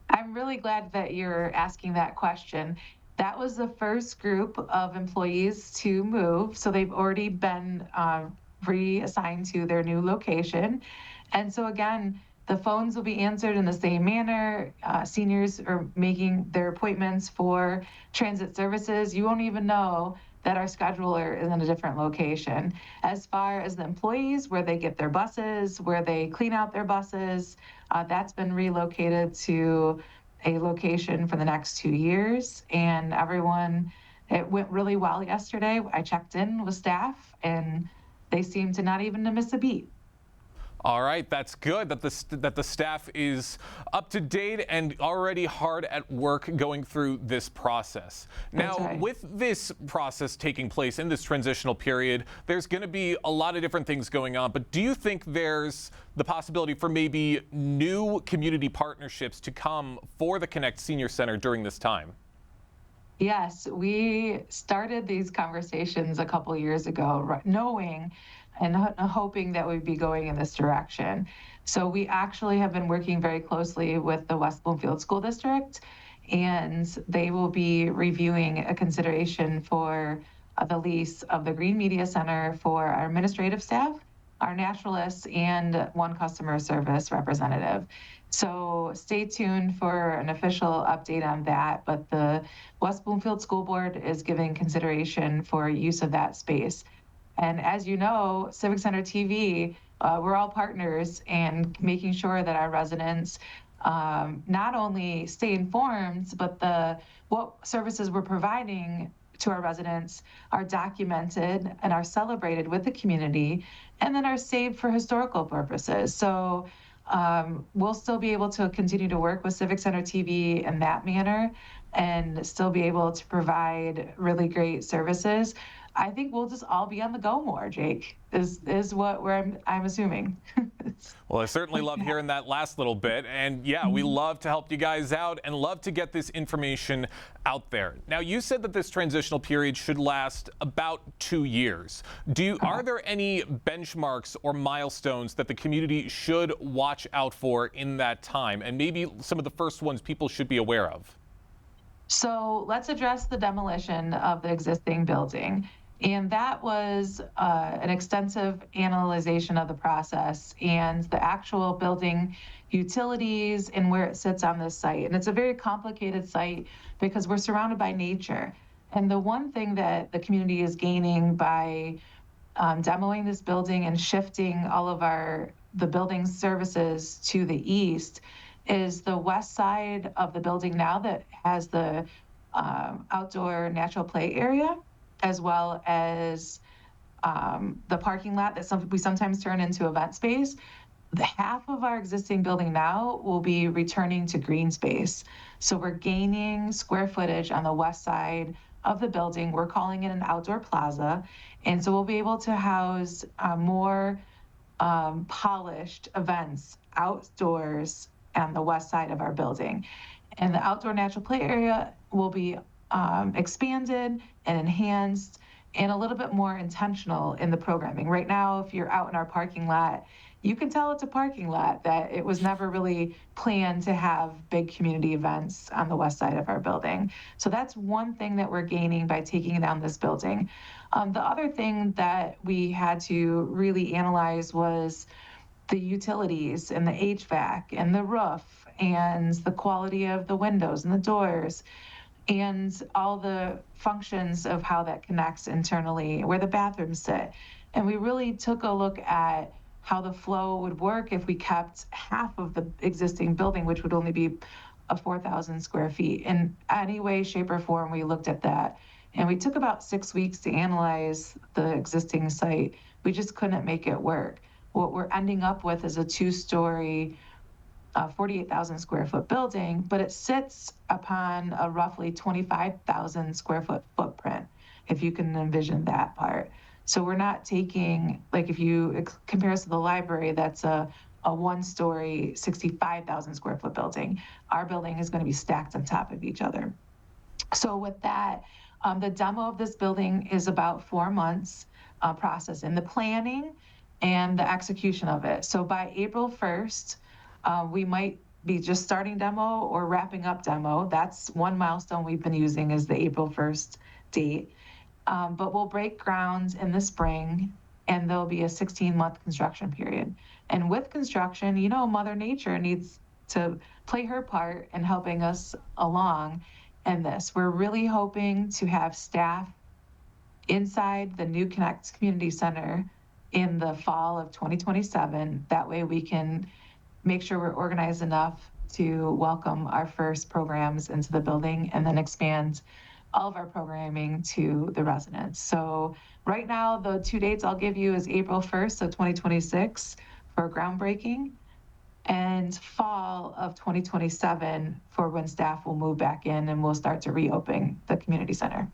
Speaker 13: I'm really glad that you're asking that question. That was the first group of employees to move, so they've already been reassigned to their new location. And so again, the phones will be answered in the same manner. Seniors are making their appointments for transit services. You won't even know that our scheduler is in a different location. As far as the employees, where they get their buses, where they clean out their buses, that's been relocated to a location for the next 2 years. And it went really well yesterday. I checked in with staff, and they seemed to not even to miss a beat.
Speaker 3: All right, that's good that the staff is up to date and already hard at work going through this process. Now, with this process taking place in this transitional period, there's going to be a lot of different things going on, but do you think there's the possibility for maybe new community partnerships to come for the Connect Senior Center during this time?
Speaker 13: Yes, we started these conversations a couple of years ago, knowing and hoping that we'd be going in this direction. So we actually have been working very closely with the West Bloomfield School District, and they will be reviewing a consideration for the lease of the Green Media Center for our administrative staff, our naturalists, and one customer service representative. So stay tuned for an official update on that. But the West Bloomfield School Board is giving consideration for use of that space. And as you know, Civic Center TV, we're all partners and making sure that our residents not only stay informed, but what services we're providing to our residents are documented and are celebrated with the community, and then are saved for historical purposes. So we'll still be able to continue to work with Civic Center TV in that manner and still be able to provide really great services. I think we'll just all be on the go more, Jake, is what I'm assuming.
Speaker 3: Well, I certainly love hearing that last little bit. And yeah, we love to help you guys out and love to get this information out there. Now, you said that this transitional period should last about 2 years. Are there any benchmarks or milestones that the community should watch out for in that time? And maybe some of the first ones people should be aware of?
Speaker 13: So let's address the demolition of the existing building. And that was an extensive analyzation of the process and the actual building utilities and where it sits on this site. And it's a very complicated site because we're surrounded by nature. And the one thing that the community is gaining by demoing this building and shifting all of the building services to the east is the west side of the building now that has the outdoor natural play area, as well as the parking lot that we sometimes turn into event space. The half of our existing building now will be returning to green space. So we're gaining square footage on the west side of the building. We're calling it an outdoor plaza. And so we'll be able to house more polished events outdoors on the west side of our building. And the outdoor natural play area will be expanded and enhanced and a little bit more intentional in the programming. Right now, if you're out in our parking lot, you can tell it's a parking lot, that it was never really planned to have big community events on the west side of our building. So that's one thing that we're gaining by taking down this building. The other thing that we had to really analyze was the utilities and the HVAC and the roof and the quality of the windows and the doors and all the functions of how that connects internally, where the bathrooms sit. And we really took a look at how the flow would work if we kept half of the existing building, which would only be 4,000 square feet. In any way, shape, or form, we looked at that. And we took about 6 weeks to analyze the existing site. We just couldn't make it work. What we're ending up with is a 2-story, 48,000 square foot building, but it sits upon a roughly 25,000 square foot footprint, if you can envision that part. So we're not taking, like if you compare us to the library, that's a 1-story, 65,000 square foot building. Our building is going to be stacked on top of each other. So with that, the demo of this building is about 4 months process in the planning and the execution of it. So by April 1st, we might be just starting demo or wrapping up demo. That's one milestone we've been using, is the April 1st date. But we'll break ground in the spring, and there'll be a 16-month construction period. And with construction, you know, Mother Nature needs to play her part in helping us along in this. We're really hoping to have staff inside the new Connect Community Center in the fall of 2027. That way we can make sure we're organized enough to welcome our first programs into the building and then expand all of our programming to the residents. So right now, the 2 dates I'll give you is April 1st of 2026 for groundbreaking, and fall of 2027 for when staff will move back in and we'll start to reopen the community center.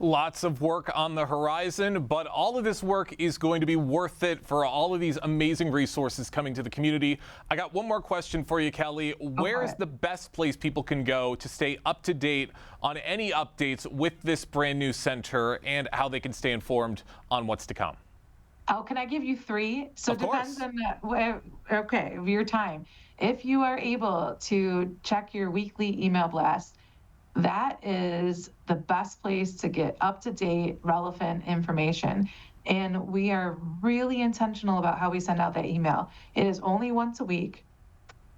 Speaker 3: Lots of work on the horizon, but all of this work is going to be worth it for all of these amazing resources coming to the community. I got one more question for you, Kelly. Where is the best place people can go to stay up to date on any updates with this brand new center and how they can stay informed on what's to come?
Speaker 13: Oh, can I give you 3? So it depends on your time. If you are able to check your weekly email blast, that is the best place to get up-to-date, relevant information. And we are really intentional about how we send out that email. It is only once a week,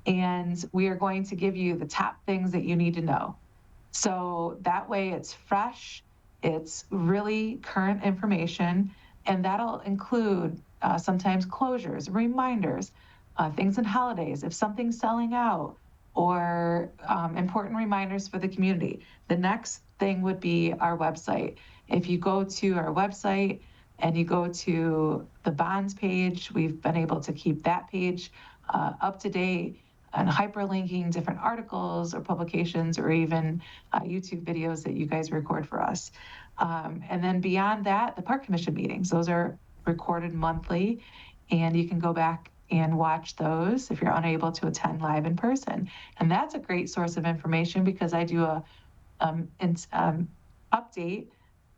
Speaker 13: and we are going to give you the top things that you need to know. So that way it's fresh, it's really current information, and that'll include sometimes closures, reminders, things in holidays, if something's selling out, or important reminders for the community. The next thing would be our website. If you go to our website and you go to the bonds page, we've been able to keep that page up to date and hyperlinking different articles or publications or even YouTube videos that you guys record for us. And then beyond that, the Park Commission meetings, those are recorded monthly, and you can go back and watch those if you're unable to attend live in person. And that's a great source of information because I do a update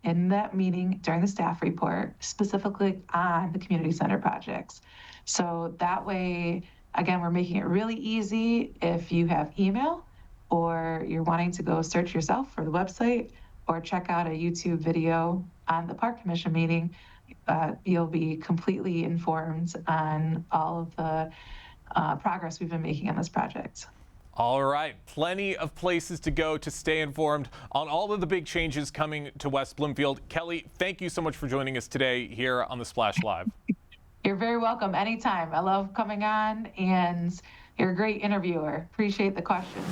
Speaker 13: in that meeting during the staff report, specifically on the community center projects. So that way, again, we're making it really easy if you have email or you're wanting to go search yourself for the website or check out a YouTube video on the Park Commission meeting. You'll be completely informed on all of the progress we've been making on this project.
Speaker 3: All right, plenty of places to go to stay informed on all of the big changes coming to West Bloomfield. Kelly, thank you so much for joining us today here on the Splash Live.
Speaker 13: You're very welcome anytime. I love coming on, and you're a great interviewer. Appreciate the questions.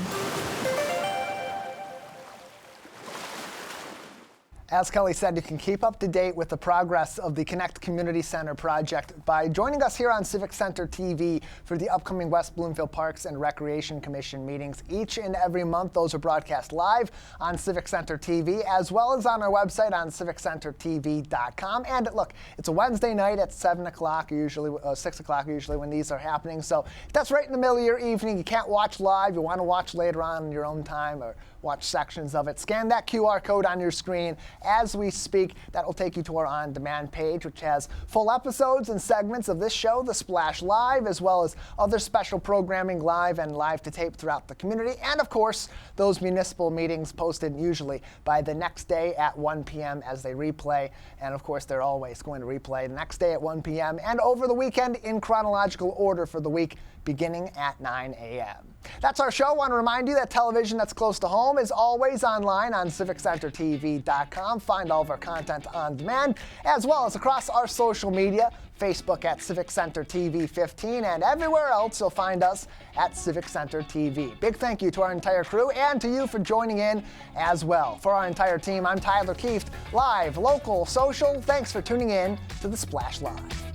Speaker 2: As Kelly said, you can keep up to date with the progress of the Connect Community Center project by joining us here on Civic Center TV for the upcoming West Bloomfield Parks and Recreation Commission meetings each and every month. Those are broadcast live on Civic Center TV as well as on our website on civiccentertv.com. And look, it's a Wednesday night at 7 o'clock, usually 6 o'clock usually when these are happening. So that's right in the middle of your evening. You can't watch live. You want to watch later on in your own time or watch sections of it. Scan that QR code on your screen as we speak. That will take you to our on-demand page, which has full episodes and segments of this show, The Splash Live, as well as other special programming live and live to tape throughout the community. And of course, those municipal meetings posted usually by the next day at 1 p.m. as they replay. And of course, they're always going to replay the next day at 1 p.m. and over the weekend in chronological order for the week, beginning at 9 a.m. That's our show. I want to remind you that television that's close to home is always online on civiccentertv.com. Find all of our content on demand, as well as across our social media, Facebook at Civic Center TV 15, and everywhere else you'll find us at Civic Center TV. Big thank you to our entire crew and to you for joining in as well. For our entire team, I'm Tyler Kieft, live, local, social. Thanks for tuning in to The Splash Live.